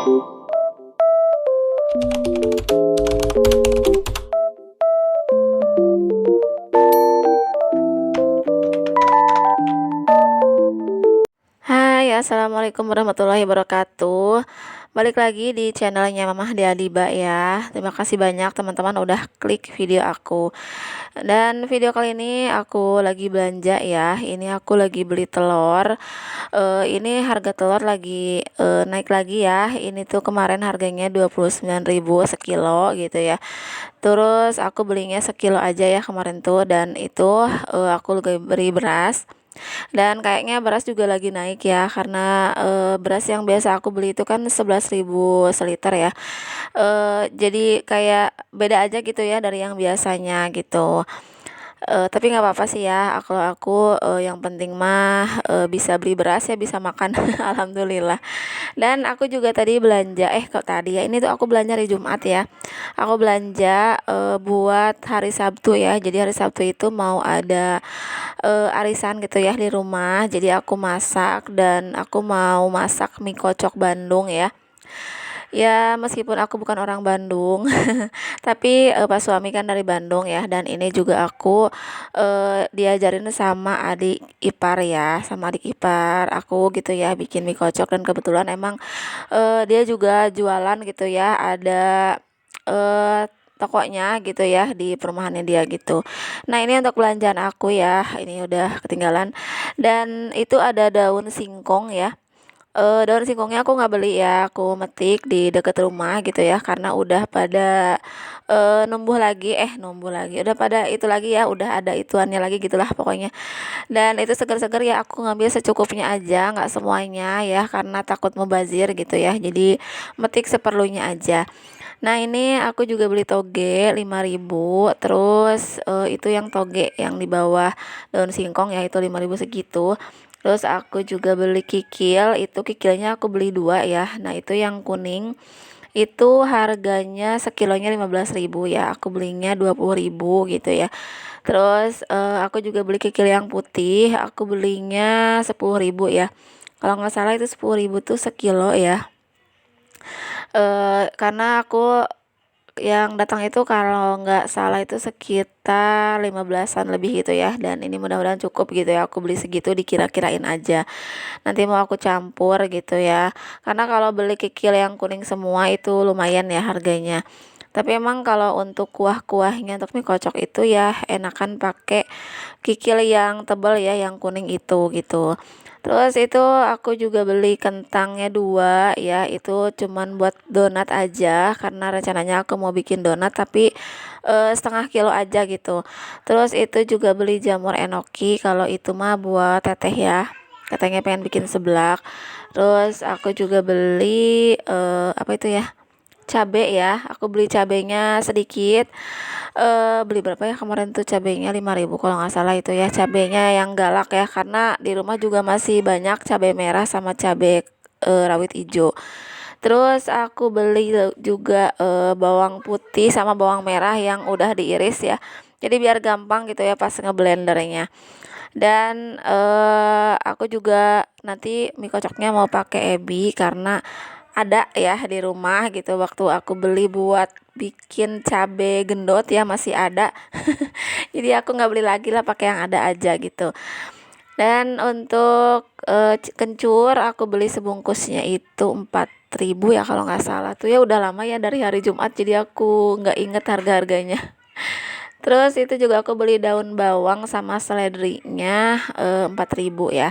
Hai, assalamualaikum warahmatullahi wabarakatuh. Balik lagi di channelnya Mamah Diadiba ya. Terima kasih banyak teman-teman udah klik video aku. Dan video kali ini aku lagi belanja ya. Ini aku lagi beli telur. Ini harga telur lagi naik lagi ya. Ini tuh kemarin harganya 29.000 sekilo gitu ya. Terus aku belinya sekilo aja ya kemarin tuh, dan itu aku lagi beli beras. Dan kayaknya beras juga lagi naik ya, karena beras yang biasa aku beli itu kan 11.000 seliter ya. Jadi kayak beda aja gitu ya dari yang biasanya gitu. Tapi nggak apa-apa sih ya, kalau aku yang penting mah bisa beli beras ya, bisa makan. Alhamdulillah. Dan aku juga tadi belanja, kok tadi ya, ini tuh aku belanja hari Jumat ya. Aku belanja buat hari Sabtu ya. Jadi hari Sabtu itu mau ada arisan gitu ya di rumah. Jadi aku masak, dan aku mau masak mie kocok Bandung ya. Ya, meskipun aku bukan orang Bandung, tapi pas suami kan dari Bandung ya, dan ini juga aku diajarin sama adik ipar ya, sama adik ipar aku gitu ya, bikin mie kocok. Dan kebetulan emang dia juga jualan gitu ya, ada tokonya gitu ya di perumahannya dia gitu. Nah, ini untuk belanjaan aku ya, ini udah ketinggalan. Dan itu ada daun singkong ya. Daun singkongnya aku nggak beli ya, aku metik di deket rumah gitu ya, karena udah pada numbuh lagi, udah pada itu lagi ya, udah ada ituannya lagi gitulah pokoknya. Dan itu seger-seger ya, aku ngambil secukupnya aja, nggak semuanya ya, karena takut mubazir gitu ya, jadi metik seperlunya aja. Nah, ini aku juga beli toge 5.000. Terus itu yang toge yang di bawah daun singkong ya, itu 5.000 segitu. Terus aku juga beli kikil, itu kikilnya aku beli 2 ya. Nah, itu yang kuning itu harganya sekilonya 15.000 ya. Aku belinya 20.000 gitu ya. Terus aku juga beli kikil yang putih, aku belinya 10.000 ya. Kalau nggak salah itu 10.000 tuh sekilo ya. Karena aku yang datang itu kalau nggak salah itu sekitar 15-an lebih gitu ya, dan ini mudah-mudahan cukup gitu ya, aku beli segitu dikira-kirain aja, nanti mau aku campur gitu ya, karena kalau beli kikil yang kuning semua itu lumayan ya harganya. Tapi emang kalau untuk kuah-kuahnya untuk mie kocok itu ya enakan pakai kikil yang tebal ya, yang kuning itu gitu. Terus itu aku juga beli kentangnya 2 ya, itu cuman buat donat aja, karena rencananya aku mau bikin donat tapi setengah kilo aja gitu. Terus itu juga beli jamur enoki, kalau itu mah buat teteh ya, katanya pengen bikin seblak. Terus aku juga beli apa itu ya, cabe ya, aku beli cabenya sedikit. Beli berapa ya kemarin tuh, cabenya 5.000 kalau nggak salah itu ya, cabenya yang galak ya, karena di rumah juga masih banyak cabe merah sama cabe rawit hijau. Terus aku beli juga bawang putih sama bawang merah yang udah diiris ya, jadi biar gampang gitu ya pas ngeblendernya. Dan aku juga nanti mie kocoknya mau pakai ebi, karena ada ya di rumah gitu, waktu aku beli buat bikin cabe gendot ya masih ada. Jadi aku nggak beli lagi lah, pakai yang ada aja gitu. Dan untuk kencur aku beli sebungkusnya itu 4.000 ya kalau nggak salah tuh ya, udah lama ya dari hari Jumat, jadi aku nggak inget harga-harganya. Terus itu juga aku beli daun bawang sama seledrinya 4.000 ya.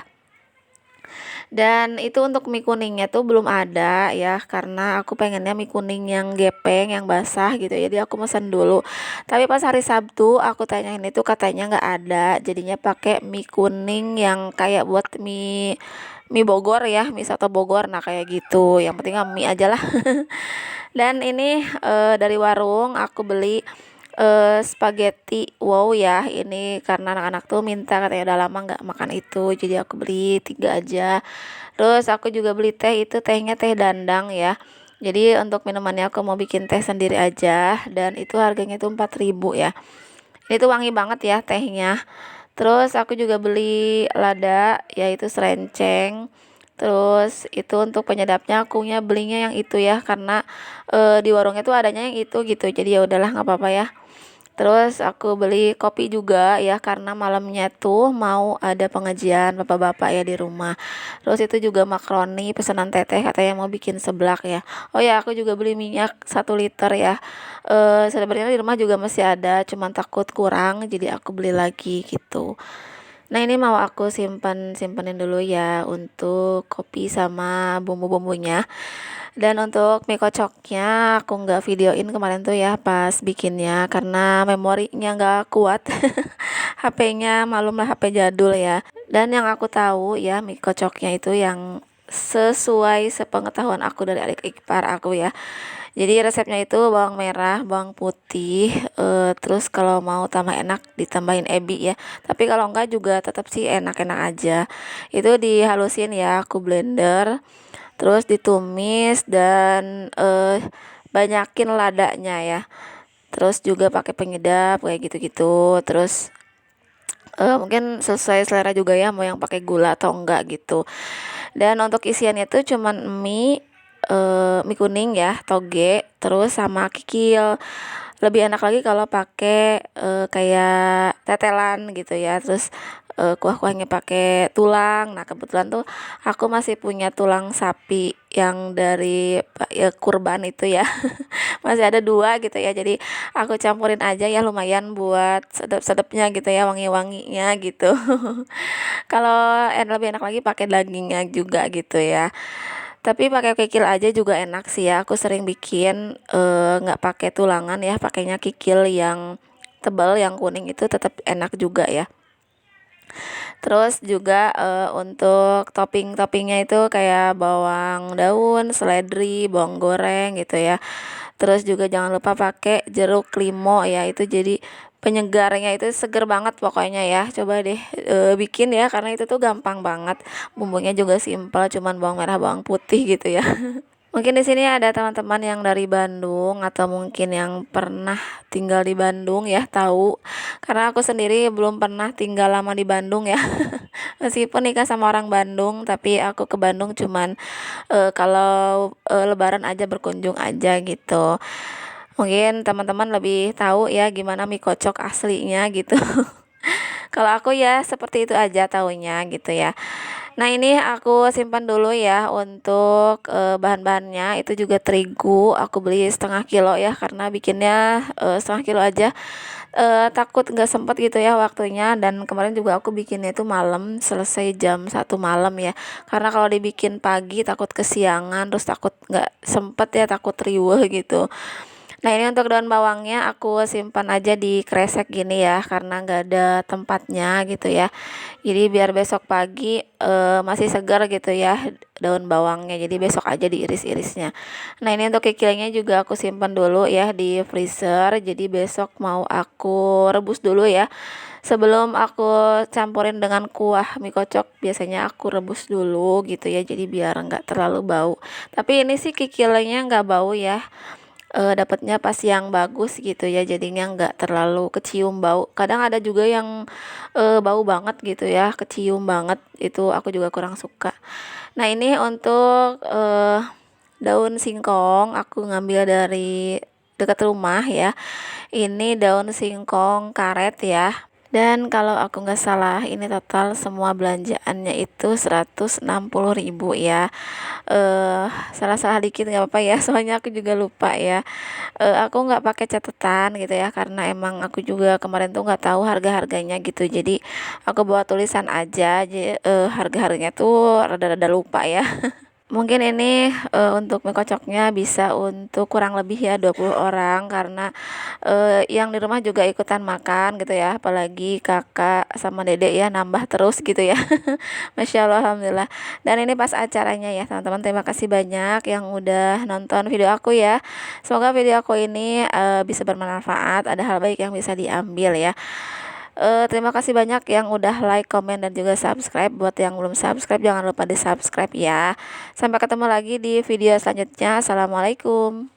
Dan itu untuk mie kuningnya tuh belum ada ya, karena aku pengennya mie kuning yang gepeng, yang basah gitu ya, jadi aku mesen dulu. Tapi pas hari Sabtu aku tanyain itu katanya nggak ada, jadinya pakai mie kuning yang kayak buat mie mie Bogor ya, mie soto Bogor, nah kayak gitu, yang penting mie aja lah. Dan ini dari warung aku beli spaghetti wow ya, ini karena anak-anak tuh minta, katanya udah lama nggak makan itu, jadi aku beli 3 aja. Terus aku juga beli teh, itu tehnya teh dandang ya, jadi untuk minumannya aku mau bikin teh sendiri aja, dan itu harganya tuh 4.000 ya. Ini tuh wangi banget ya tehnya. Terus aku juga beli lada, yaitu serenceng. Terus itu untuk penyedapnya akunya belinya yang itu ya, karena di warungnya tuh adanya yang itu gitu. Jadi ya udahlah nggak apa-apa ya. Terus aku beli kopi juga ya, karena malamnya tuh mau ada pengajian bapak-bapak ya di rumah. Terus itu juga makaroni pesanan teteh, katanya mau bikin seblak ya. Oh ya, aku juga beli minyak 1 liter ya. Sebenarnya di rumah juga masih ada, cuman takut kurang jadi aku beli lagi gitu. Nah, ini mau aku simpenin dulu ya untuk kopi sama bumbu-bumbunya. Dan untuk mie kocoknya aku nggak videoin kemarin tuh ya pas bikinnya, karena memorinya nggak kuat. HP-nya malum lah, HP jadul ya. Dan yang aku tahu ya, mie kocoknya itu yang sesuai sepengetahuan aku dari adik ipar aku ya. Jadi resepnya itu bawang merah, bawang putih, terus kalau mau tambah enak ditambahin ebi ya. Tapi kalau enggak juga tetap sih enak-enak aja. Itu dihalusin ya, aku blender, terus ditumis dan banyakin ladanya ya. Terus juga pakai penyedap kayak gitu-gitu. Terus mungkin sesuai selera juga ya, mau yang pakai gula atau enggak gitu. Dan untuk isiannya tuh cuman mie kuning ya, toge, terus sama kikil. Lebih enak lagi kalau pakai kayak tetelan gitu ya. Terus kuah-kuahnya pakai tulang. Nah, kebetulan tuh aku masih punya tulang sapi yang dari ya, kurban itu ya. Masih ada 2 gitu ya. Jadi aku campurin aja ya, lumayan buat sedap-sedapnya gitu ya, wangi-wanginya gitu. Kalau lebih enak lagi pakai dagingnya juga gitu ya. Tapi pakai kikil aja juga enak sih ya. Aku sering bikin nggak pakai tulangan ya, pakainya kikil yang tebal, yang kuning itu tetap enak juga ya. Terus juga untuk topping-toppingnya itu kayak bawang daun, seledri, bawang goreng gitu ya. Terus juga jangan lupa pakai jeruk limau ya, itu jadi penyegarnya itu seger banget pokoknya ya. Coba deh bikin ya, karena itu tuh gampang banget. Bumbunya juga simpel, cuman bawang merah, bawang putih gitu ya. Mungkin di sini ada teman-teman yang dari Bandung atau mungkin yang pernah tinggal di Bandung ya, tahu. Karena aku sendiri belum pernah tinggal lama di Bandung ya. Meskipun nikah sama orang Bandung, tapi aku ke Bandung cuman kalau lebaran aja, berkunjung aja gitu. Mungkin teman-teman lebih tahu ya gimana mie kocok aslinya gitu. Kalau aku ya seperti itu aja taunya gitu ya. Nah, ini aku simpan dulu ya untuk bahan-bahannya. Itu juga terigu aku beli 1/2 kilo ya, karena bikinnya 1/2 kilo aja. Takut nggak sempet gitu ya waktunya, dan kemarin juga aku bikinnya itu malam, selesai jam 1 malam ya. Karena kalau dibikin pagi takut kesiangan, terus takut nggak sempet ya, takut riweuh gitu. Nah, ini untuk daun bawangnya aku simpan aja di kresek gini ya, karena nggak ada tempatnya gitu ya. Jadi biar besok pagi masih segar gitu ya daun bawangnya. Jadi besok aja diiris-irisnya. Nah, ini untuk kikilnya juga aku simpan dulu ya di freezer. Jadi besok mau aku rebus dulu ya. Sebelum aku campurin dengan kuah mie kocok, biasanya aku rebus dulu gitu ya. Jadi biar nggak terlalu bau. Tapi ini sih kikilnya nggak bau ya. Dapatnya pas yang bagus gitu ya, jadinya nggak terlalu kecium bau. Kadang ada juga yang bau banget gitu ya, kecium banget, itu aku juga kurang suka. Nah, ini untuk daun singkong aku ngambil dari dekat rumah ya. Ini daun singkong karet ya. Dan kalau aku nggak salah, ini total semua belanjaannya itu 160.000 ya. Salah-salah dikit nggak apa-apa ya, soalnya aku juga lupa ya. Aku nggak pakai catatan gitu ya, karena emang aku juga kemarin tuh nggak tahu harga-harganya gitu. Jadi aku bawa tulisan aja, harga-harganya tuh rada-rada lupa ya. Mungkin ini untuk mie kocoknya bisa untuk kurang lebih ya 20 orang, karena yang di rumah juga ikutan makan gitu ya, apalagi kakak sama dedek ya, nambah terus gitu ya. Masya Allah, alhamdulillah. Dan ini pas acaranya ya teman-teman, terima kasih banyak yang udah nonton video aku ya. Semoga video aku ini bisa bermanfaat, ada hal baik yang bisa diambil ya. Terima kasih banyak yang udah like, komen, dan juga subscribe. Buat yang belum subscribe, jangan lupa di subscribe ya. Sampai ketemu lagi di video selanjutnya. Assalamualaikum.